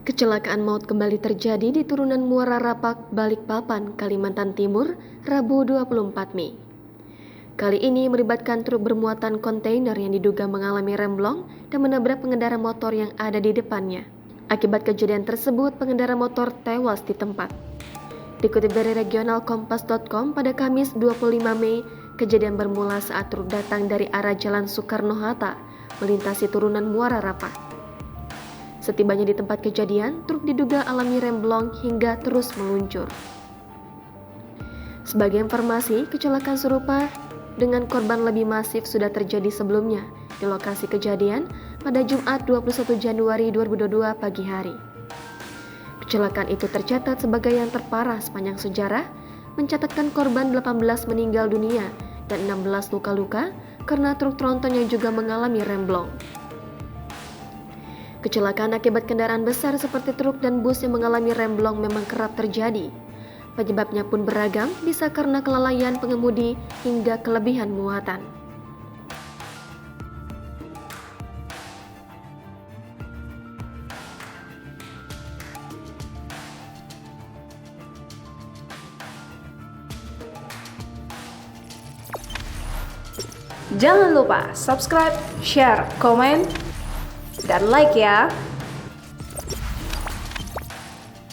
Kecelakaan maut kembali terjadi di turunan Muara Rapak, Balikpapan, Kalimantan Timur, Rabu 24 Mei. Kali ini melibatkan truk bermuatan kontainer yang diduga mengalami remblong dan menabrak pengendara motor yang ada di depannya. Akibat kejadian tersebut, pengendara motor tewas di tempat. Dikutip dari regionalkompas.com pada Kamis 25 Mei, kejadian bermula saat truk datang dari arah Jalan Soekarno-Hatta melintasi turunan Muara Rapak. Setibanya di tempat kejadian, truk diduga alami remblong hingga terus meluncur. Sebagai informasi, kecelakaan serupa dengan korban lebih masif sudah terjadi sebelumnya di lokasi kejadian pada Jumat 21 Januari 2022 pagi hari. Kecelakaan itu tercatat sebagai yang terparah sepanjang sejarah, mencatatkan korban 18 meninggal dunia dan 16 luka-luka karena truk tronton yang juga mengalami remblong. Kecelakaan akibat kendaraan besar seperti truk dan bus yang mengalami remblong memang kerap terjadi. Penyebabnya pun beragam, bisa karena kelalaian pengemudi hingga kelebihan muatan. Jangan lupa subscribe, share, komen, dan like ya.